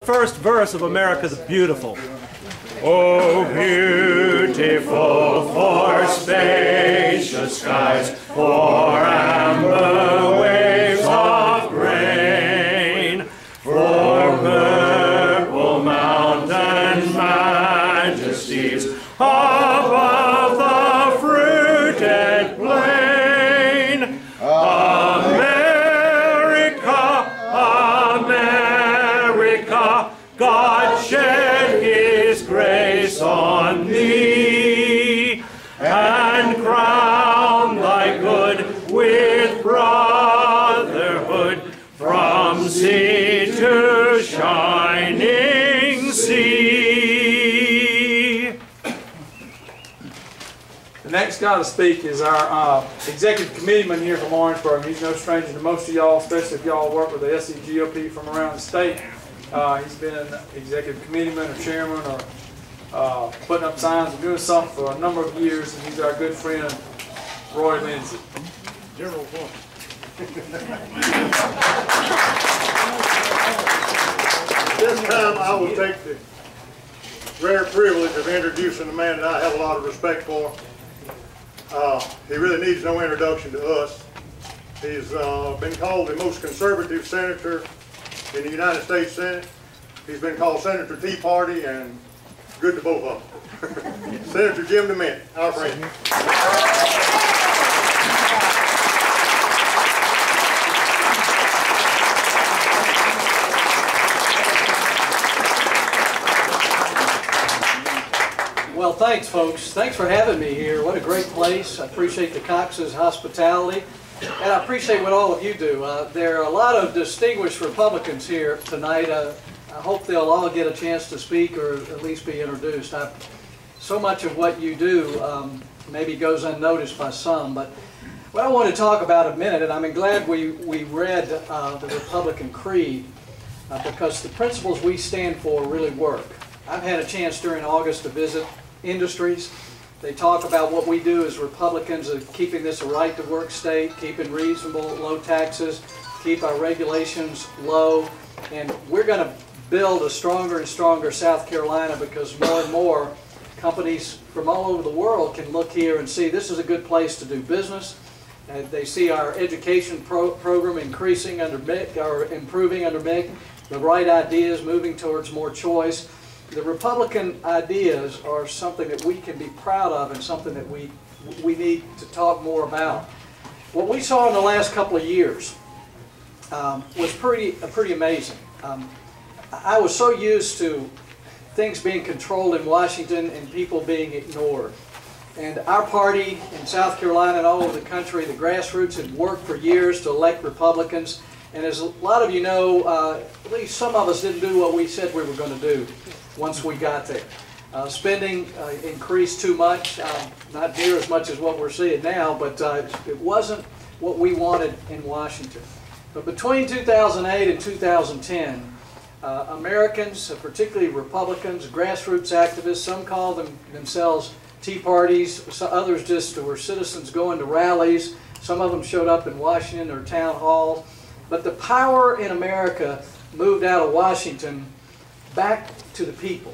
First verse of America's Beautiful. Oh, beautiful for spacious skies, for amber waves of grain, for purple mountain majesties above the fruited plain. America, America, God shed His grace on thee, and crown thy good with brotherhood from sea to shining sea. The next guy to speak is our executive committeeman here from Orangeburg. He's no stranger to most of y'all, especially if y'all work with the GOP from around the state. He's been an executive committeeman or chairman or putting up signs and doing something for a number of years, and he's our good friend, Roy Lindsey. General Point. This time I will take the rare privilege of introducing a man that I have a lot of respect for. He really needs no introduction to us. He's been called the most conservative senator in the United States Senate. He's been called Senator Tea Party, and good to both of them. Senator Jim DeMint, our friend. Well, thanks, folks. Thanks for having me here. What a great place. I appreciate the Cox's hospitality, and I appreciate what all of you do. There are a lot of distinguished Republicans here tonight. I hope they'll all get a chance to speak or at least be introduced. So much of what you do maybe goes unnoticed by some, but what I want to talk about a minute, and I'm glad we read the Republican Creed because the principles we stand for really work. I've had a chance during August to visit industries. They talk about what we do as Republicans of keeping this a right-to-work state, keeping reasonable low taxes, keep our regulations low, and we're going to build a stronger and stronger South Carolina because more and more companies from all over the world can look here and see this is a good place to do business. They see our education program increasing under Mick, or improving under Mick, the right ideas moving towards more choice. The Republican ideas are something that we can be proud of and something that we need to talk more about. What we saw in the last couple of years was pretty amazing. I was so used to things being controlled in Washington and people being ignored. And our party in South Carolina and all over the country, the grassroots had worked for years to elect Republicans. And as a lot of you know, at least some of us didn't do what we said we were going to do once we got there. Spending increased too much, not near as much as what we're seeing now, but it wasn't what we wanted in Washington. But between 2008 and 2010, Americans, particularly Republicans, grassroots activists, some call themselves Tea Parties, others just were citizens going to rallies. Some of them showed up in Washington or town halls. But the power in America moved out of Washington back to the people,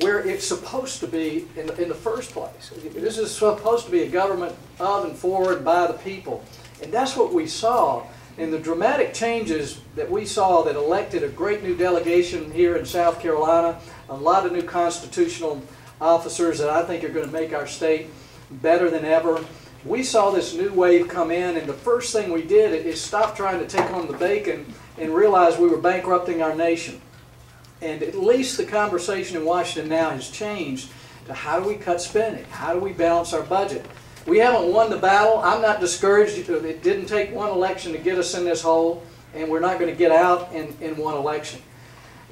where it's supposed to be in the first place. This is supposed to be a government of and for and by the people. And that's what we saw in the dramatic changes that we saw that elected a great new delegation here in South Carolina, a lot of new constitutional officers that I think are going to make our state better than ever. We saw this new wave come in, and the first thing we did is stop trying to take home the bacon and realize we were bankrupting our nation. And at least the conversation in Washington now has changed to how do we cut spending? How do we balance our budget? We haven't won the battle. I'm not discouraged. It didn't take one election to get us in this hole, and we're not going to get out in one election.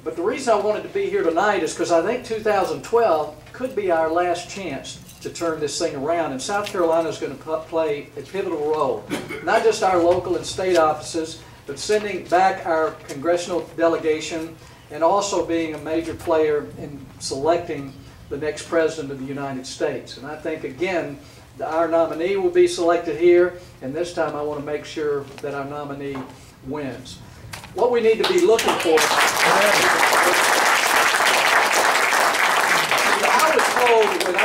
But the reason I wanted to be here tonight is because I think 2012 could be our last chance to turn this thing around, and South Carolina is going to play a pivotal role. Not just our local and state offices, but sending back our congressional delegation and also being a major player in selecting the next president of the United States. And I think, again, our nominee will be selected here, and this time I want to make sure that our nominee wins. What we need to be looking for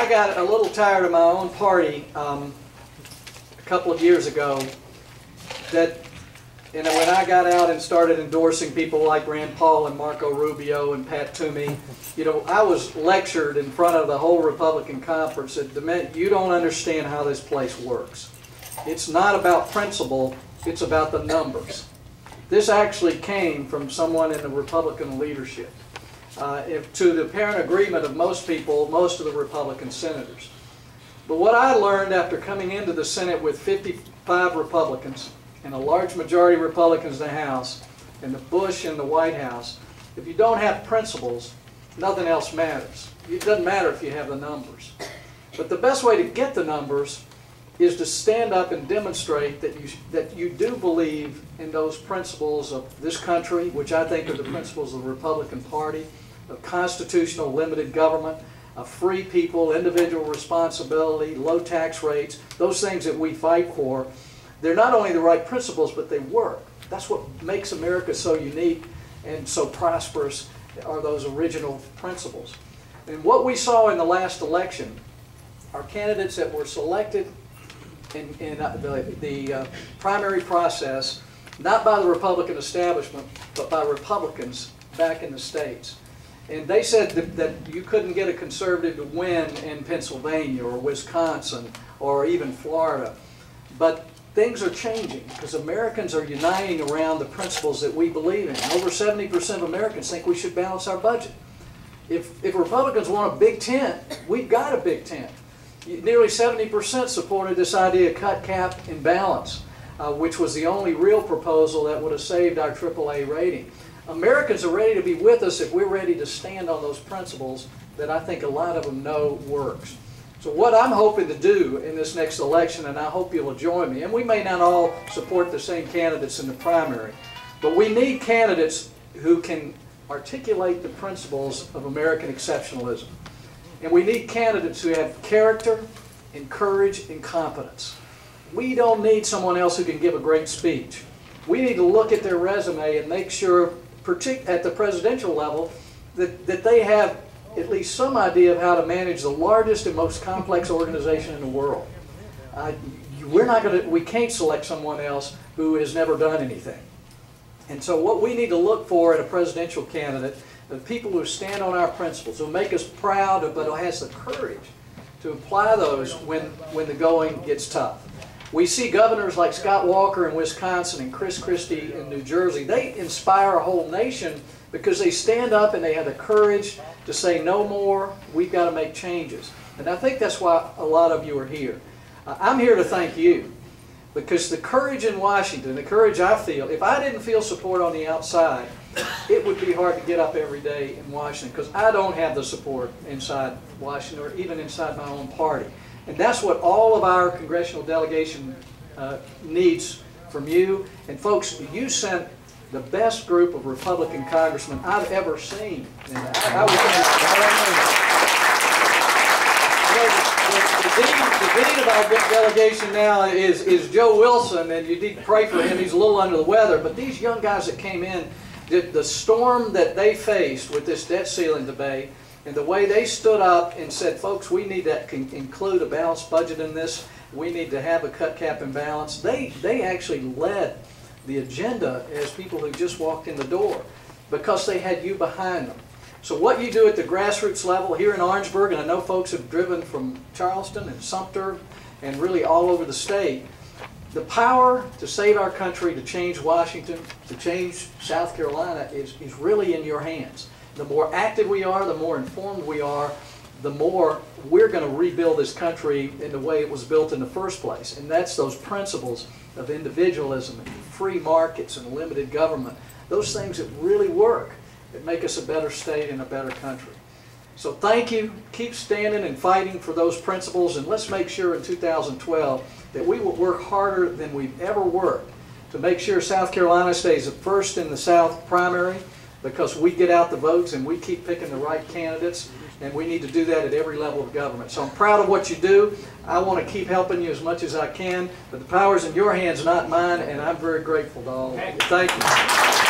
I got a little tired of my own party a couple of years ago, and when I got out and started endorsing people like Rand Paul and Marco Rubio and Pat Toomey, you know, I was lectured in front of the whole Republican conference that DeMint, you don't understand how this place works. It's not about principle, it's about the numbers. This actually came from someone in the Republican leadership, to the apparent agreement of most people, most of the Republican senators. But what I learned after coming into the Senate with 55 Republicans and a large majority of Republicans in the House and the Bush in the White House, if you don't have principles, nothing else matters. It doesn't matter if you have the numbers. But the best way to get the numbers is to stand up and demonstrate that you do believe in those principles of this country, which I think are the principles of the Republican Party, of constitutional limited government, of free people, individual responsibility, low tax rates, those things that we fight for. They're not only the right principles, but they work. That's what makes America so unique and so prosperous, are those original principles. And what we saw in the last election are candidates that were selected in the primary process, not by the Republican establishment, but by Republicans back in the states. And they said that you couldn't get a conservative to win in Pennsylvania or Wisconsin or even Florida. But things are changing because Americans are uniting around the principles that we believe in. Over 70% of Americans think we should balance our budget. If Republicans want a big tent, we've got a big tent. Nearly 70% supported this idea of cut, cap, and balance, which was the only real proposal that would have saved our AAA rating. Americans are ready to be with us if we're ready to stand on those principles that I think a lot of them know works. So what I'm hoping to do in this next election, and I hope you'll join me, and we may not all support the same candidates in the primary, but we need candidates who can articulate the principles of American exceptionalism. And we need candidates who have character and courage and competence. We don't need someone else who can give a great speech. We need to look at their resume and make sure, particularly at the presidential level, that they have at least some idea of how to manage the largest and most complex organization in the world. We can't select someone else who has never done anything. And so what we need to look for in a presidential candidate are people who stand on our principles, who make us proud, but who has the courage to apply those when the going gets tough. We see governors like Scott Walker in Wisconsin and Chris Christie in New Jersey. They inspire a whole nation because they stand up and they have the courage to say no more, we've got to make changes. And I think that's why a lot of you are here. I'm here to thank you because the courage in Washington, the courage I feel, if I didn't feel support on the outside, it would be hard to get up every day in Washington because I don't have the support inside Washington or even inside my own party. And that's what all of our congressional delegation needs from you. And folks, you sent the best group of Republican congressmen I've ever seen. And the dean of our delegation now is Joe Wilson, and you need to pray for him. He's a little under the weather. But these young guys that came in, the storm that they faced with this debt ceiling debate, and the way they stood up and said, folks, we need to include a balanced budget in this. We need to have a cut, cap, and balance. They actually led the agenda as people who just walked in the door because they had you behind them. So what you do at the grassroots level here in Orangeburg, and I know folks have driven from Charleston and Sumter and really all over the state, the power to save our country, to change Washington, to change South Carolina is really in your hands. The more active we are, the more informed we are, the more we're going to rebuild this country in the way it was built in the first place. And that's those principles of individualism and free markets and limited government. Those things that really work, that make us a better state and a better country. So thank you. Keep standing and fighting for those principles, and let's make sure in 2012 that we will work harder than we've ever worked to make sure South Carolina stays first in the South primary, because we get out the votes and we keep picking the right candidates, and we need to do that at every level of government. So I'm proud of what you do. I want to keep helping you as much as I can, but the power's in your hands, not mine, and I'm very grateful to all of you. Thank you.